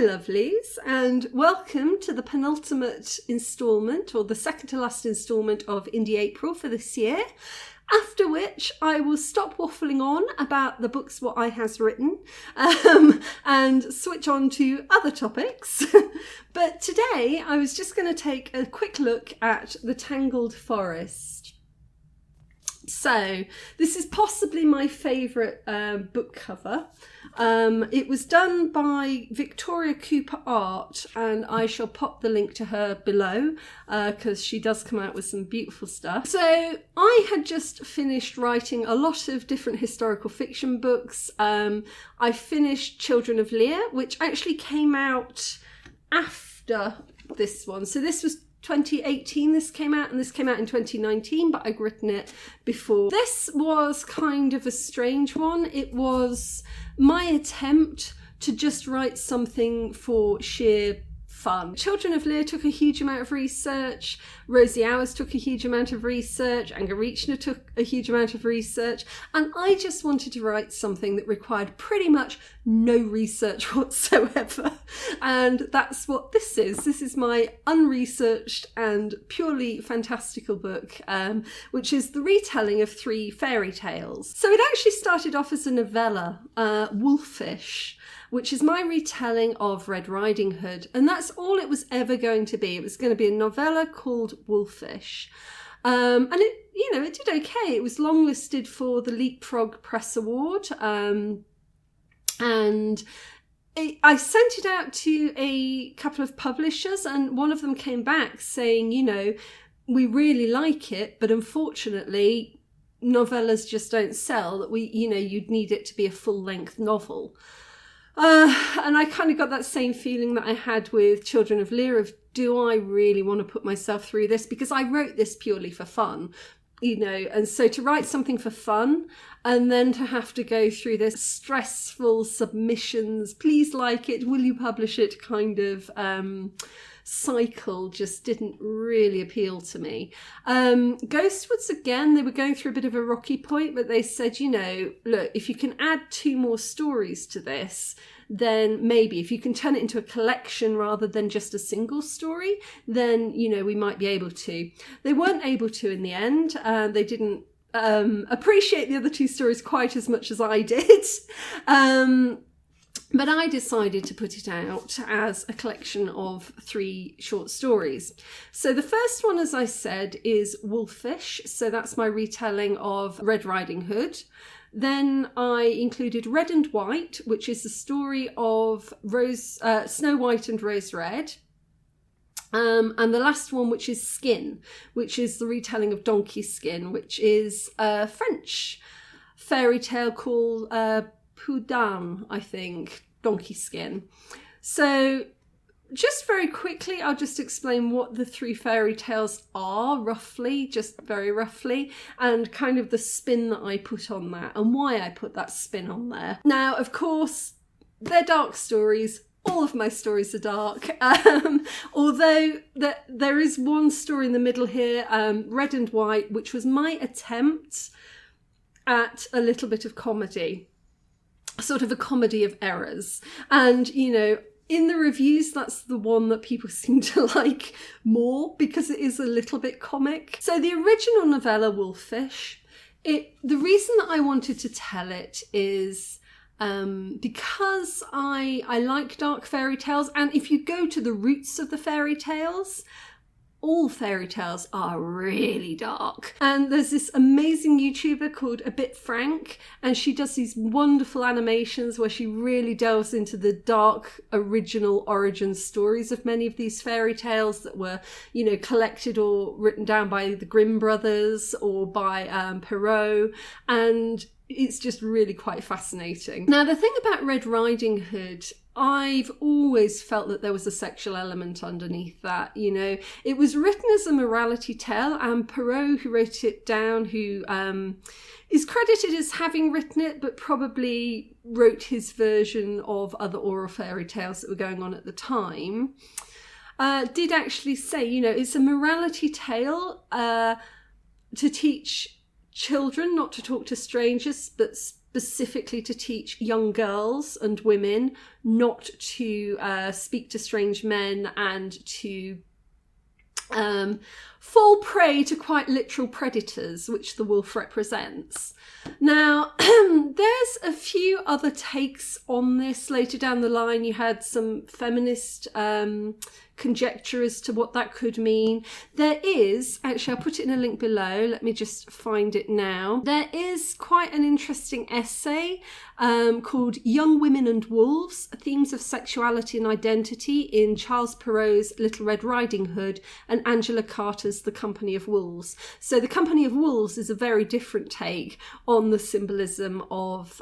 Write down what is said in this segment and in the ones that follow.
lovelies, and welcome to the penultimate instalment, or the second to last instalment of Indie April for this year, after which I will stop waffling on about the books what I has written and switch on to other topics. But today I was just going to take a quick look at The Tangled Forest. So this is possibly my favourite book cover. It was done by Victoria Cooper Art, and I shall pop the link to her below because she does come out with some beautiful stuff. So I had just finished writing a lot of different historical fiction books. I finished Children of Lear, which actually came out after this one. So this was 2018 this came out, and this came out in 2019, but I'd written it before. This was kind of a strange one. It was my attempt to just write something for sheer fun. Children of Lear took a huge amount of research, Rosie Hours took a huge amount of research, Angarichna took a huge amount of research, and I just wanted to write something that required pretty much no research whatsoever. And that's what this is. This is my unresearched and purely fantastical book, which is the retelling of 3 fairy tales. So it actually started off as a novella, Wolfish, which is my retelling of Red Riding Hood. And that's all it was ever going to be. It was going to be a novella called Wolfish. And it did okay. It was longlisted for the Leapfrog Press Award. And I sent it out to a couple of publishers, and one of them came back saying, we really like it, but unfortunately, novellas just don't sell. That you'd need it to be a full-length novel. And I kind of got that same feeling that I had with Children of Lear of, do I really want to put myself through this? Because I wrote this purely for fun, and so to write something for fun and then to have to go through this stressful submissions, please like it, will you publish it kind of cycle just didn't really appeal to me. Ghostwoods, again, they were going through a bit of a rocky point, but they said, look, if you can add 2 more stories to this, then maybe if you can turn it into a collection rather than just a single story, then, we might be able to. They weren't able to in the end. They didn't appreciate the other 2 stories quite as much as I did. But I decided to put it out as a collection of 3 short stories. So the first one, as I said, is Wolfish. So that's my retelling of Red Riding Hood. Then I included Red and White, which is the story of Snow White and Rose Red. And the last one, which is Skin, which is the retelling of Donkey Skin, which is a French fairy tale called Poudin, I think, Donkey Skin. So just very quickly, I'll just explain what the 3 fairy tales are, roughly, just very roughly, and kind of the spin that I put on that and why I put that spin on there. Now, of course, they're dark stories. All of my stories are dark, although there is one story in the middle here, Red and White, which was my attempt at a little bit of comedy. Sort of a comedy of errors. And, in the reviews, that's the one that people seem to like more because it is a little bit comic. So the original novella, Wolfish, the reason that I wanted to tell it is because I like dark fairy tales. And if you go to the roots of the fairy tales, all fairy tales are really dark. And there's this amazing YouTuber called A Bit Frank, and she does these wonderful animations where she really delves into the dark original origin stories of many of these fairy tales that were, collected or written down by the Grimm brothers or by Perrault. And it's just really quite fascinating. Now, the thing about Red Riding Hood, I've always felt that there was a sexual element underneath that, It was written as a morality tale, and Perrault, who wrote it down, who is credited as having written it, but probably wrote his version of other oral fairy tales that were going on at the time, did actually say, it's a morality tale to teach children not to talk to strangers, but specifically to teach young girls and women not to speak to strange men and to fall prey to quite literal predators, which the wolf represents. Now, there's a few other takes on this. Later down the line, you had some feminist conjecture as to what that could mean. There is, actually, I'll put it in a link below. Let me just find it now. There is quite an interesting essay called Young Women and Wolves, Themes of Sexuality and Identity in Charles Perrault's Little Red Riding Hood and Angela Carter's The Company of Wolves. So The Company of Wolves is a very different take on the symbolism of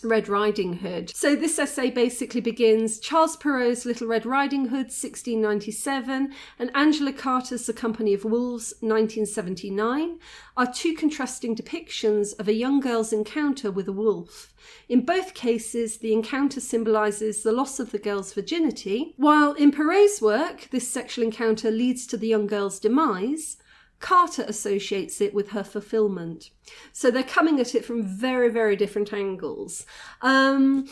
Red Riding Hood. So this essay basically begins Charles Perrault's Little Red Riding Hood, 1697, and Angela Carter's The Company of Wolves, 1979, are two contrasting depictions of a young girl's encounter with a wolf. In both cases, the encounter symbolises the loss of the girl's virginity, while in Perrault's work, this sexual encounter leads to the young girl's demise. Carter associates it with her fulfillment. So they're coming at it from very, very different angles. I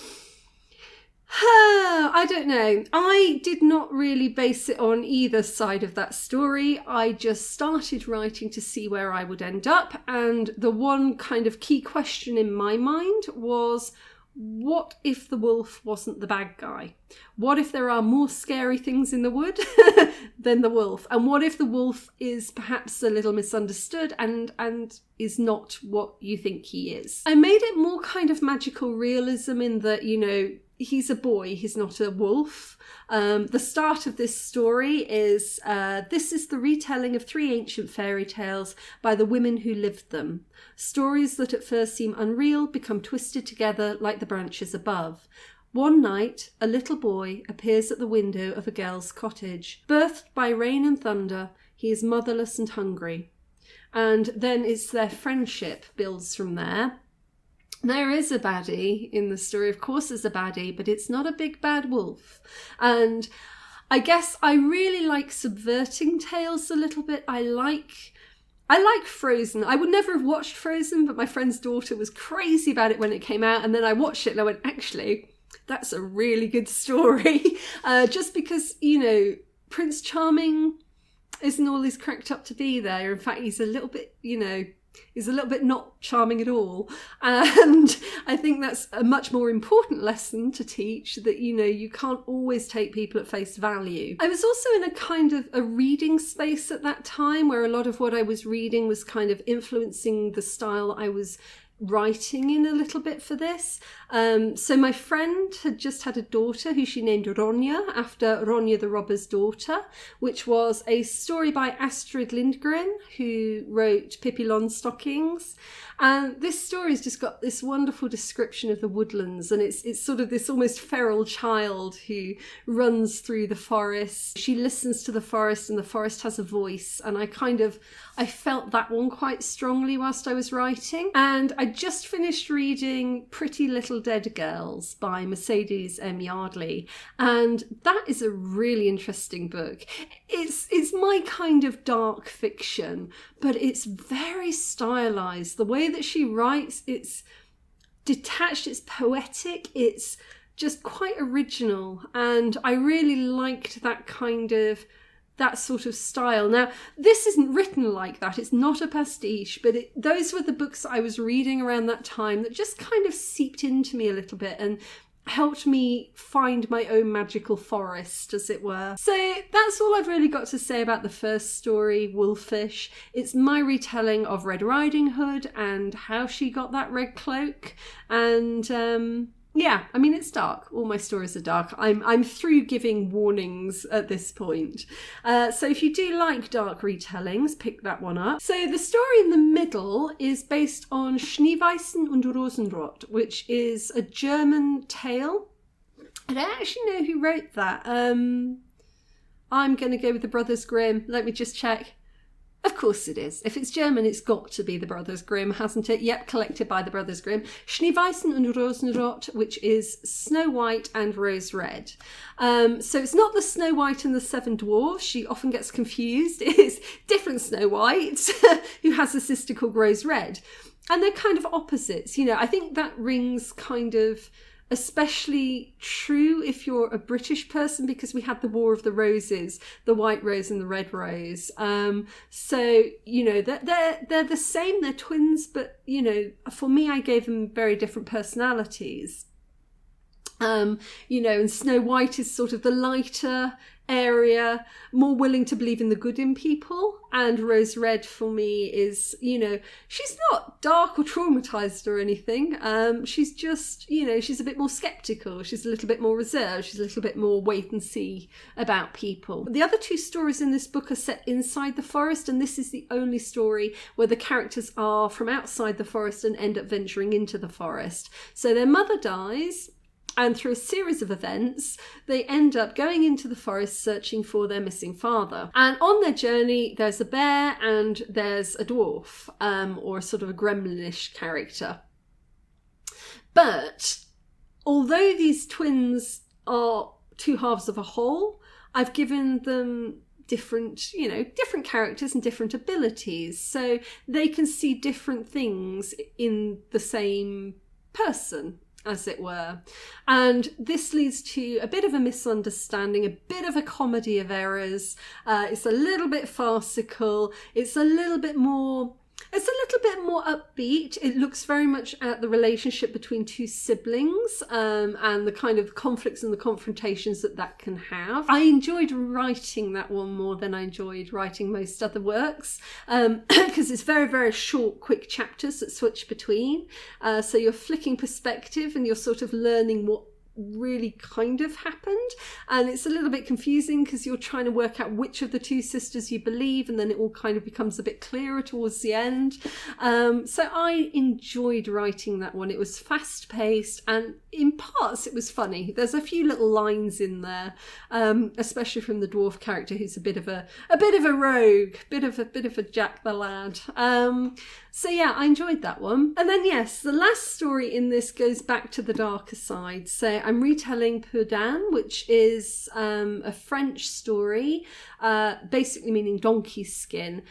don't know. I did not really base it on either side of that story. I just started writing to see where I would end up. And the one kind of key question in my mind was, what if the wolf wasn't the bad guy? What if there are more scary things in the wood than the wolf? And what if the wolf is perhaps a little misunderstood and is not what you think he is? I made it more kind of magical realism in that, you know, he's a boy, he's not a wolf. The start of this story is, this is the retelling of 3 ancient fairy tales by the women who lived them. Stories that at first seem unreal become twisted together like the branches above. One night, a little boy appears at the window of a girl's cottage. Birthed by rain and thunder, he is motherless and hungry. And then it's their friendship builds from there. There is a baddie in the story, of course there's a baddie, but it's not a big bad wolf. And I guess I really like subverting tales a little bit. I like Frozen. I would never have watched Frozen, but my friend's daughter was crazy about it when it came out, and then I watched it and I went, actually, that's a really good story. Just because, you know, Prince Charming isn't all he's cracked up to be there. In fact, he's a little bit, you know, he's a little bit not charming at all. And I think that's a much more important lesson to teach, that, you know, you can't always take people at face value. I was also in a kind of a reading space at that time where a lot of what I was reading was kind of influencing the style I was writing in a little bit for this. So my friend had just had a daughter who she named Ronja, after Ronja the Robber's Daughter, which was a story by Astrid Lindgren, who wrote Pippi Longstockings. And this story's just got this wonderful description of the woodlands, and it's sort of this almost feral child who runs through the forest. She listens to the forest, and the forest has a voice, and I felt that one quite strongly whilst I was writing. And I just finished reading Pretty Little Dead Girls by Mercedes M. Yardley, and that is a really interesting book. It's my kind of dark fiction, but it's very stylized. The way that she writes, it's detached, it's poetic, it's just quite original, and I really liked that sort of style. Now, this isn't written like that, it's not a pastiche, but those were the books I was reading around that time that just kind of seeped into me a little bit and helped me find my own magical forest, as it were. So that's all I've really got to say about the first story, Wolfish. It's my retelling of Red Riding Hood and how she got that red cloak. And yeah, I mean, it's dark. All my stories are dark. I'm through giving warnings at this point. So if you do like dark retellings, pick that one up. So the story in the middle is based on Schneeweißen und Rosenrot, which is a German tale. I don't actually know who wrote that. I'm going to go with the Brothers Grimm. Let me just check. Of course it is. If it's German, it's got to be the Brothers Grimm, hasn't it? Yep, collected by the Brothers Grimm. Schneeweißen und Rosenrot, which is Snow White and Rose Red. So it's not the Snow White and the Seven Dwarfs. She often gets confused. It's different Snow White, who has a sister called Rose Red. and they're kind of opposites. I think that rings kind of especially true if you're a British person, because we had the War of the Roses, the White Rose and the Red Rose. So they're the same, they're twins, but for me, I gave them very different personalities. And Snow White is sort of the lighter area, more willing to believe in the good in people, and Rose Red for me is, she's not dark or traumatized or anything. She's just, she's a bit more skeptical, she's a little bit more reserved, she's a little bit more wait and see about people. The other 2 stories in this book are set inside the forest, and this is the only story where the characters are from outside the forest and end up venturing into the forest. So their mother dies, and through a series of events, they end up going into the forest searching for their missing father. And on their journey, there's a bear and there's a dwarf, or sort of a gremlinish character. But although these twins are 2 halves of a whole, I've given them different characters and different abilities. So they can see different things in the same person, as it were. And this leads to a bit of a misunderstanding, a bit of a comedy of errors. It's a little bit farcical. It's a little bit more upbeat. It looks very much at the relationship between 2 siblings, and the kind of conflicts and the confrontations that can have. I enjoyed writing that one more than I enjoyed writing most other works, because it's very, very short, quick chapters that switch between. So you're flicking perspective and you're sort of learning what really kind of happened, and it's a little bit confusing because you're trying to work out which of the 2 sisters you believe, and then it all kind of becomes a bit clearer towards the end. So I enjoyed writing that one. It was fast paced, and in parts it was funny. There's a few little lines in there, especially from the dwarf character, who's a bit of a rogue, bit of a Jack the Lad. So yeah, I enjoyed that one. And then yes, the last story in this goes back to the darker side. So I'm retelling Peau d'Âne, which is a French story, basically meaning donkey skin.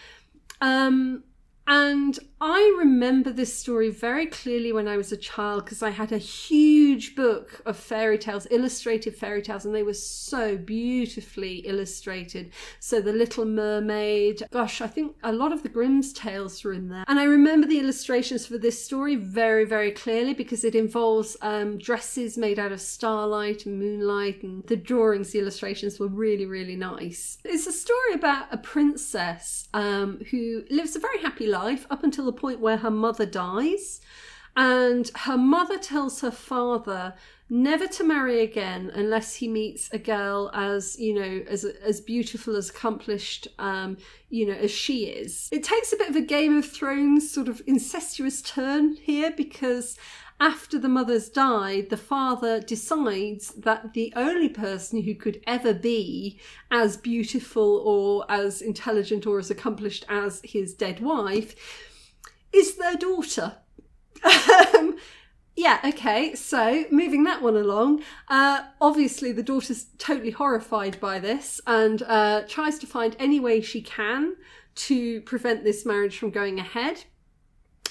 And I remember this story very clearly when I was a child, because I had a huge book of fairy tales, illustrated fairy tales, and they were so beautifully illustrated. So The Little Mermaid, gosh, I think a lot of the Grimm's tales were in there. And I remember the illustrations for this story very, very clearly, because it involves dresses made out of starlight and moonlight, and the drawings, the illustrations were really, really nice. It's a story about a princess who lives a very happy life up until the point where her mother dies, and her mother tells her father never to marry again unless he meets a girl as beautiful, as accomplished as she is. It takes a bit of a Game of Thrones sort of incestuous turn here, because after the mother's died, the father decides that the only person who could ever be as beautiful or as intelligent or as accomplished as his dead wife is their daughter. Yeah, okay, so moving that one along, obviously the daughter's totally horrified by this, and tries to find any way she can to prevent this marriage from going ahead.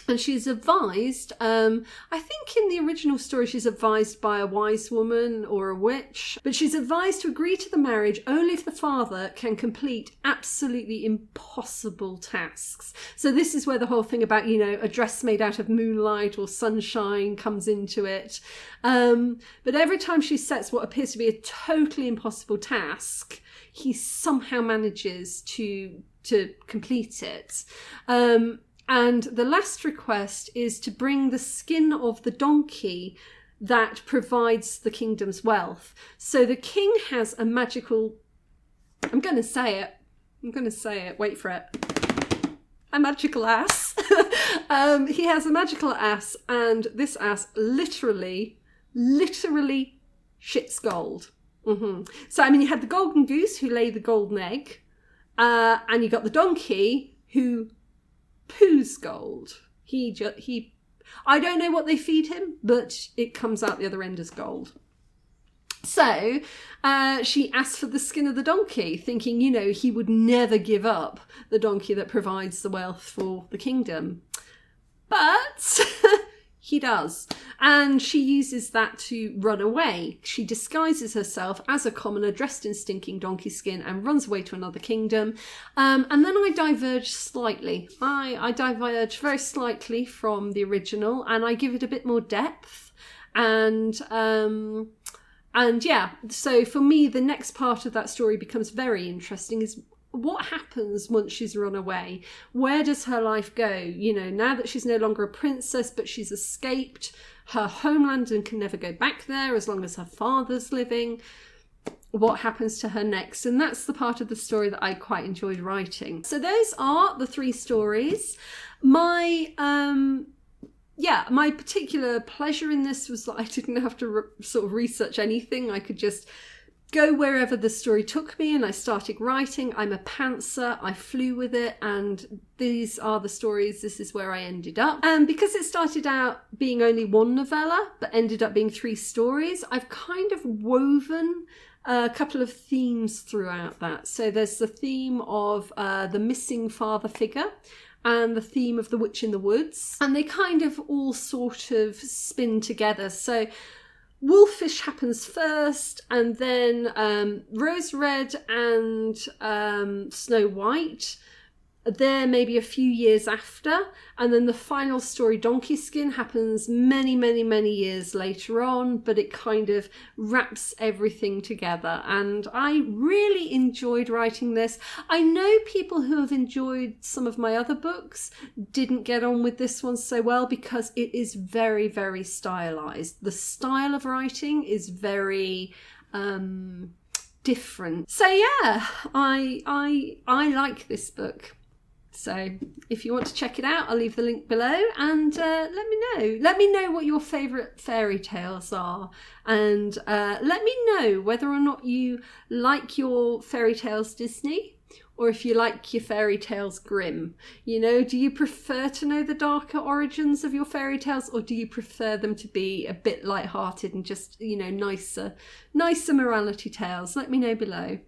And she's advised, I think in the original story she's advised by a wise woman or a witch, but she's advised to agree to the marriage only if the father can complete absolutely impossible tasks. So this is where the whole thing about, a dress made out of moonlight or sunshine comes into it. But every time she sets what appears to be a totally impossible task, he somehow manages to complete it. And the last request is to bring the skin of the donkey that provides the kingdom's wealth. So the king has a magical... I'm going to say it. Wait for it. A magical ass. He has a magical ass, and this ass literally shits gold. Mm-hmm. So, you had the golden goose who laid the golden egg, and you got the donkey who poos gold. I don't know what they feed him, but it comes out the other end as gold. So she asked for the skin of the donkey, thinking, he would never give up the donkey that provides the wealth for the kingdom. But he does. And she uses that to run away. She disguises herself as a commoner dressed in stinking donkey skin and runs away to another kingdom. And then I diverge slightly. I diverge very slightly from the original, and I give it a bit more depth. And yeah, so for me, the next part of that story becomes very interesting, is what happens once she's run away? Where does her life go? You know, now that she's no longer a princess, but she's escaped her homeland and can never go back there as long as her father's living. What happens to her next? And that's the part of the story that I quite enjoyed writing. So those are the 3 stories. My particular pleasure in this was that I didn't have to sort of research anything. I could just go wherever the story took me, and I started writing. I'm a pantser. I flew with it, and these are the stories. This is where I ended up. And because it started out being only 1 novella, but ended up being 3 stories, I've kind of woven a couple of themes throughout that. So there's the theme of the missing father figure, and the theme of the witch in the woods, and they kind of all sort of spin together. So Wolfish happens first, and then Rose Red and Snow White, they're maybe a few years after, and then the final story, Donkey Skin, happens many, many, many years later on, but it kind of wraps everything together. And I really enjoyed writing this. I know people who have enjoyed some of my other books didn't get on with this one so well, because it is very, very stylized. The style of writing is very different. So yeah, I like this book. So if you want to check it out, I'll leave the link below, and let me know. Let me know what your favourite fairy tales are, and let me know whether or not you like your fairy tales Disney, or if you like your fairy tales Grimm. You know, do you prefer to know the darker origins of your fairy tales, or do you prefer them to be a bit light-hearted and just, you know, nicer morality tales? Let me know below.